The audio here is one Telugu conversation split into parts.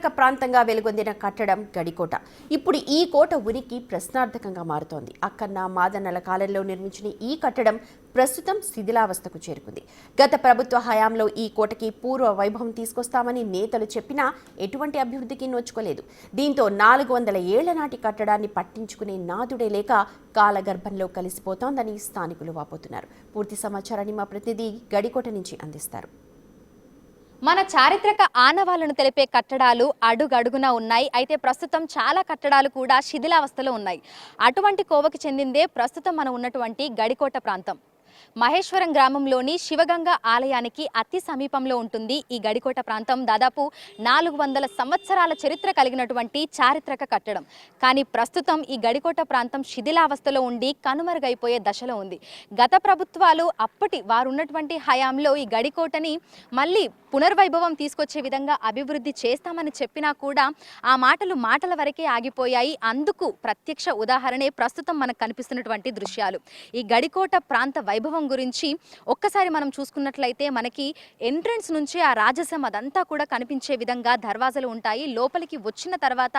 చారిత్రక ప్రాంతంగా వెలుగొందిన కట్టడం గడికోట. ఇప్పుడు ఈ కోట ఉనికి ప్రశ్నార్థకంగా మారుతోంది. అక్కన్న మాదన్నల కాలంలో నిర్మించిన ఈ కట్టడం ప్రస్తుతం శిథిలావస్థకు చేరుకుంది. గత ప్రభుత్వ హయాంలో ఈ కోటకి పూర్వ వైభవం తీసుకొస్తామని నేతలు చెప్పినా ఎటువంటి అభివృద్ధికి నోచుకోలేదు. దీంతో 400 ఏళ్ల నాటి కట్టడాన్ని పట్టించుకునే నాదుడే లేక కాలగర్భంలో కలిసిపోతోందని స్థానికులు వాపోతున్నారు. పూర్తి సమాచారాన్ని మా ప్రతినిధి గడికోట నుంచి అందిస్తారు. మన చారిత్రక ఆనవాళ్లను తెలిపే కట్టడాలు అడుగడుగునా ఉన్నాయి. అయితే ప్రస్తుతం చాలా కట్టడాలు కూడా శిథిలావస్థలో ఉన్నాయి. అటువంటి కోవకి చెందిందే ప్రస్తుతం మనం ఉన్నటువంటి గడికోట ప్రాంతం. మహేశ్వరం గ్రామంలోని శివగంగ ఆలయానికి అతి సమీపంలో ఉంటుంది ఈ గడికోట ప్రాంతం. దాదాపు 400 సంవత్సరాల చరిత్ర కలిగినటువంటి చారిత్రక కట్టడం. కానీ ప్రస్తుతం ఈ గడికోట ప్రాంతం శిథిలావస్థలో ఉండి కనుమరుగైపోయే దశలో ఉంది. గత ప్రభుత్వాలు అప్పటి వారు ఉన్నటువంటి హయాంలో ఈ గడికోటని మళ్ళీ పునర్వైభవం తీసుకొచ్చే విధంగా అభివృద్ధి చేస్తామని చెప్పినా కూడా ఆ మాటలు మాటల వరకే ఆగిపోయాయి. అందుకు ప్రత్యక్ష ఉదాహరణే ప్రస్తుతం మనకు కనిపిస్తున్నటువంటి దృశ్యాలు. ఈ గడికోట ప్రాంత వైభవం గురించి ఒక్కసారి మనం చూసుకున్నట్లయితే మనకి ఎంట్రన్స్ నుంచి ఆ రాజసం అదంతా కూడా కనిపించే విధంగా దర్వాజాలు ఉంటాయి. లోపలికి వచ్చిన తర్వాత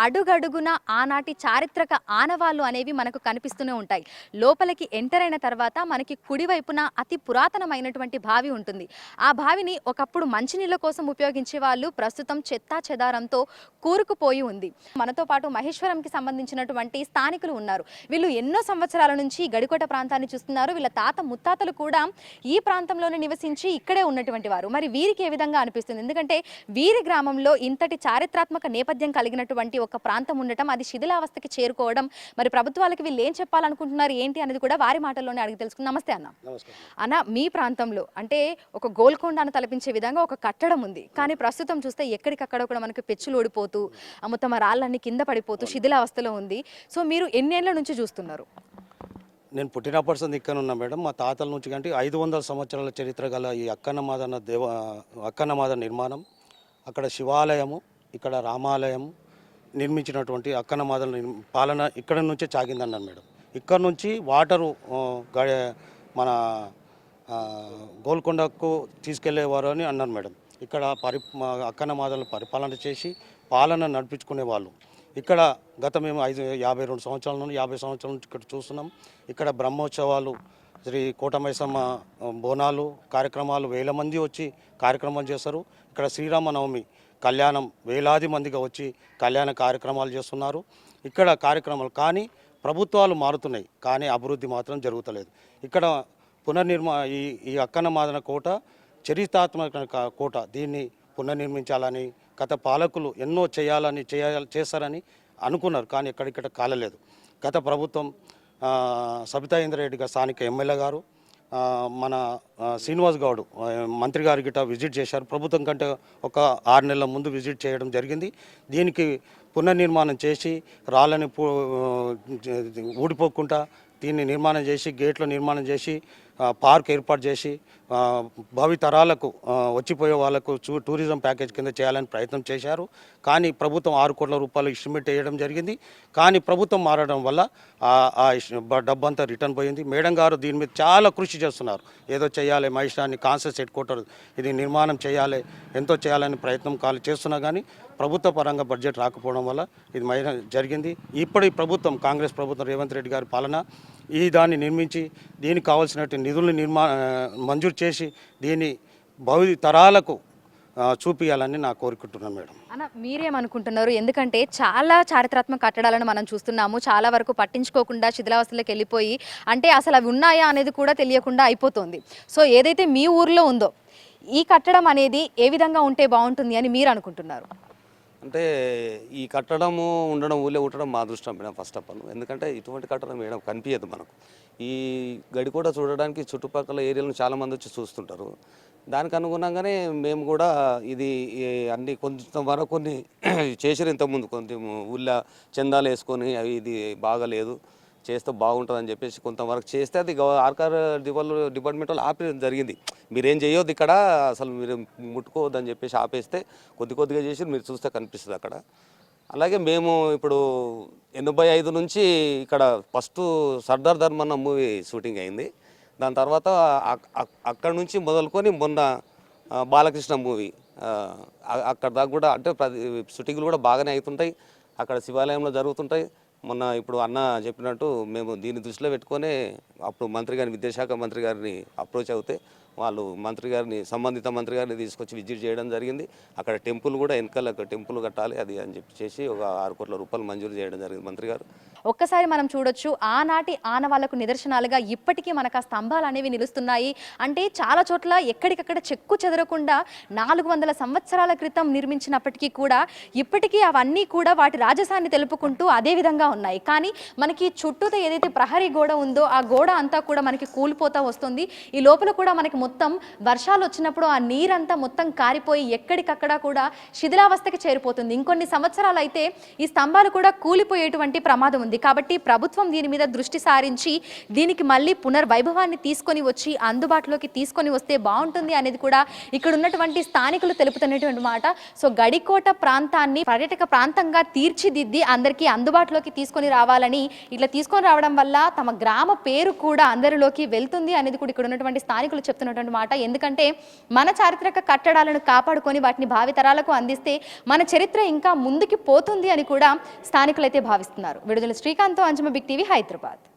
అడుగడుగున ఆనాటి చారిత్రక ఆనవాళ్లు అనేవి మనకు కనిపిస్తూనే ఉంటాయి. లోపలికి ఎంటర్ అయిన తర్వాత మనకి కుడివైపున అతి పురాతనమైనటువంటి బావి ఉంటుంది. ఆ బావిని ఒకప్పుడు మంచినీళ్ళ కోసం ఉపయోగించే వాళ్ళు ప్రస్తుతం చెత్తా చెదారంతో కూరుకుపోయి ఉంది. మనతో పాటు మహేశ్వరంకి సంబంధించినటువంటి స్థానికులు ఉన్నారు. వీళ్ళు ఎన్నో సంవత్సరాల నుంచి గడికోట ప్రాంతాన్ని చూస్తున్నారు. వీళ్ళ తాత ముత్తాతలు కూడా ఈ ప్రాంతంలోనే నివసించి ఇక్కడే ఉన్నటువంటి వారు. మరి వీరికి ఏ విధంగా అనిపిస్తుంది? ఎందుకంటే వీరి గ్రామంలో ఇంతటి చారిత్రాత్మక నేపథ్యం కలిగినటువంటి ఒక ప్రాంతం ఉండటం, అది శిథిలావస్థకి చేరుకోవడం, మరి ప్రభుత్వాలకు వీళ్ళు ఏం చెప్పాలనుకుంటున్నారు ఏంటి అనేది కూడా వారి మాటల్లోనే అడిగి తెలుసుకుందాం. నమస్తే అన్న. అన్న, మీ ప్రాంతంలో అంటే ఒక గోల్కొండను తలపించే విధంగా ఒక కట్టడం ఉంది. కానీ ప్రస్తుతం చూస్తే ఎక్కడికక్కడ కూడా మనకు పెచ్చులు ఓడిపోతూ మొత్తం రాళ్ళన్నీ కింద పడిపోతూ శిథిలావస్థలో ఉంది. సో మీరు ఎన్నేళ్ల నుంచి చూస్తున్నారు? నేను పుట్టినప్పటి నుంచి ఇక్కడ ఉన్నా మేడం. మా తాతల నుంచి కంటే 500 సంవత్సరాల చరిత్ర గల ఈ అక్కన్నమాద నిర్మాణం, అక్కడ శివాలయము, ఇక్కడ రామాలయం నిర్మించినటువంటి అక్కన్నమాదల పాలన ఇక్కడ నుంచే సాగిందన్నారు మేడం. ఇక్కడ నుంచి వాటరు మన గోల్కొండకు తీసుకెళ్లేవారు అని అన్నారు మేడం. ఇక్కడ అక్కన్నమాదలను పరిపాలన చేసి పాలన నడిపించుకునేవాళ్ళు. ఇక్కడ గత మేము 52 సంవత్సరాల నుండి 50 సంవత్సరాల నుంచి ఇక్కడ చూస్తున్నాం. ఇక్కడ బ్రహ్మోత్సవాలు, శ్రీ కోటమైసమ్మ బోనాలు కార్యక్రమాలు వేల మంది వచ్చి కార్యక్రమాలు చేస్తారు. ఇక్కడ శ్రీరామనవమి కళ్యాణం వేలాది మందిగా వచ్చి కళ్యాణ కార్యక్రమాలు చేస్తున్నారు. ఇక్కడ కార్యక్రమాలు కానీ ప్రభుత్వాలు మారుతున్నాయి, కానీ అభివృద్ధి మాత్రం జరుగుతలేదు. ఇక్కడ ఈ అక్కన్నమాదన కోట చరిత్రాత్మక కోట. దీన్ని పునర్నిర్మించాలని గత పాలకులు ఎన్నో చేస్తారని అనుకున్నారు, కానీ ఎక్కడిక్కడ కాలలేదు. గత ప్రభుత్వం సబితా ఇంద్రారెడ్డి గారు స్థానిక ఎమ్మెల్యే గారు, మన శ్రీనివాస్ గౌడ్ మంత్రి గారి గిట్ట విజిట్ చేశారు. ప్రభుత్వం కంటే ఒక 6 నెలల ముందు విజిట్ చేయడం జరిగింది. దీనికి పునర్నిర్మాణం చేసి రాళ్ళని ఊడిపోకుండా దీన్ని నిర్మాణం చేసి గేట్లు నిర్మాణం చేసి పార్క్ ఏర్పాటు చేసి భావితరాలకు వచ్చిపోయే వాళ్ళకు టూరిజం ప్యాకేజ్ కింద చేయాలని ప్రయత్నం చేశారు. కానీ ప్రభుత్వం 6 కోట్ల రూపాయలు ఎస్టిమేట్ వేయడం జరిగింది. కానీ ప్రభుత్వం మారడం వల్ల ఆ డబ్బంతా రిటర్న్ పోయింది. మేడం గారు దీని మీద చాలా కృషి చేస్తున్నారు. ఏదో చేయాలి, మహేశ్వరాన్ని కాన్సెస్ హెడ్ క్వార్టర్ ఇది నిర్మాణం చేయాలి, ఎంతో చేయాలని ప్రయత్నం చేస్తున్నా కానీ ప్రభుత్వ పరంగా బడ్జెట్ రాకపోవడం వల్ల ఇది జరిగింది. ఇప్పుడు ఈ ప్రభుత్వం కాంగ్రెస్ ప్రభుత్వం రేవంత్ రెడ్డి గారి పాలన దాన్ని నిర్మించి దీనికి కావాల్సినటువంటి నిధులను మంజూరు చేసి దీన్ని భవి తరాలకు చూపించాలని నా కోరుకుంటున్నాను మేడం. అన్న, మీరేమనుకుంటున్నారు? ఎందుకంటే చాలా చారిత్రాత్మక కట్టడాలను మనం చూస్తున్నాము. చాలా వరకు పట్టించుకోకుండా శిథిలావస్థలోకి వెళ్ళిపోయి అంటే అసలు అవి ఉన్నాయా అనేది కూడా తెలియకుండా అయిపోతుంది. సో ఏదైతే మీ ఊర్లో ఉందో ఈ కట్టడం అనేది ఏ విధంగా ఉంటే బాగుంటుంది అని మీరు అనుకుంటున్నారు? అంటే ఈ కట్టడము ఉండడం ఊళ్ళో ఉండడం మా అదృష్టం మేడం. ఫస్ట్ ఆఫ్ ఆల్ ఎందుకంటే ఇటువంటి కట్టడం మేడం కనిపించదు మనకు. ఈ గడికోట చూడడానికి చుట్టుపక్కల ఏరియాలను చాలామంది వచ్చి చూస్తుంటారు. దానికి అనుగుణంగానే మేము కూడా ఇది అన్ని కొంతవరకు కొన్ని చేసారు. ఇంతకుముందు కొంచెం ఊళ్ళో చందాలు వేసుకొని అవి ఇది బాగాలేదు, చేస్తే బాగుంటుందని చెప్పేసి కొంతవరకు చేస్తే అది ఆర్కార్ డిపార్ట్మెంట్ వాళ్ళు ఆపేయడం జరిగింది. మీరేం చేయొద్దు ఇక్కడ, అసలు మీరు ముట్టుకోవద్దని చెప్పేసి ఆపేస్తే కొద్దిగా చేసి మీరు చూస్తే కనిపిస్తుంది అక్కడ. అలాగే మేము ఇప్పుడు 85 నుంచి ఇక్కడ first Sardar Dharmanna movie shooting అయింది. దాని తర్వాత అక్కడ నుంచి మొదలుకొని మొన్న బాలకృష్ణ మూవీ అక్కడ దాకా కూడా అంటే షూటింగ్లు కూడా బాగానే అవుతుంటాయి, అక్కడ శివాలయంలో జరుగుతుంటాయి. మొన్న ఇప్పుడు అన్న చెప్పినట్టు మేము దీన్ని దృష్టిలో పెట్టుకొని అప్పుడు మంత్రి గారిని, విద్యాశాఖ మంత్రి గారిని అప్రోచ్ అవుతే వాళ్ళు మంత్రి గారిని, సంబంధిత మంత్రి గారిని తీసుకొచ్చి విజిట్ చేయడం జరిగింది. అక్కడ టెంపుల్ కూడా వెనకాల టెంపుల్ కట్టాలి అది అని చెప్పేసి ఒక 6 కోట్ల రూపాయలు మంజూరు చేయడం జరిగింది మంత్రి గారు. ఒక్కసారి మనం చూడొచ్చు ఆనాటి ఆనవాళ్లకు నిదర్శనాలుగా ఇప్పటికీ మనకు ఆ స్తంభాలు అనేవి నిలుస్తున్నాయి. అంటే చాలా చోట్ల ఎక్కడికక్కడ చెక్కు చెదరకుండా 400 సంవత్సరాల క్రితం నిర్మించినప్పటికీ కూడా ఇప్పటికీ అవన్నీ కూడా వాటి రాజసాన్ని తెలుపుకుంటూ అదే విధంగా ఉన్నాయి. కానీ మనకి చుట్టూతో ఏదైతే ప్రహరీ గోడ ఉందో ఆ గోడ అంతా కూడా మనకి కూలిపోతా వస్తుంది. ఈ లోపల కూడా మనకి మొత్తం వర్షాలు వచ్చినప్పుడు ఆ నీరంతా మొత్తం కారిపోయి ఎక్కడికక్కడ కూడా శిథిలావస్థకి చేరిపోతుంది. ఇంకొన్ని సంవత్సరాలు అయితే ఈ స్తంభాలు కూడా కూలిపోయేటువంటి ప్రమాదం ఉంది. కాబట్టి ప్రభుత్వం దీని మీద దృష్టి సారించి దీనికి మళ్ళీ పునర్వైభవాన్ని తీసుకొని వచ్చి అందుబాటులోకి తీసుకొని వస్తే బాగుంటుంది అనేది కూడా ఇక్కడ ఉన్నటువంటి స్థానికులు తెలుపుతున్నటువంటి మాట. సో గడికోట ప్రాంతాన్ని పర్యాటక ప్రాంతంగా తీర్చిదిద్ది అందరికీ అందుబాటులోకి తీసుకొని రావాలని, ఇట్లా తీసుకొని రావడం వల్ల తమ గ్రామ పేరు కూడా అందరిలోకి వెళ్తుంది అనేది కూడా ఇక్కడ ఉన్నటువంటి స్థానికులు చెప్తున్నటువంటి మాట. ఎందుకంటే మన చారిత్రక కట్టడాలను కాపాడుకొని వాటిని భావితరాలకు అందిస్తే మన చరిత్ర ఇంకా ముందుకు పోతుంది అని కూడా స్థానికులైతే భావిస్తున్నారు. విడుదల శ్రీకాంత్, అంజమ, బిగ్ టీవీ, హైదరాబాద్.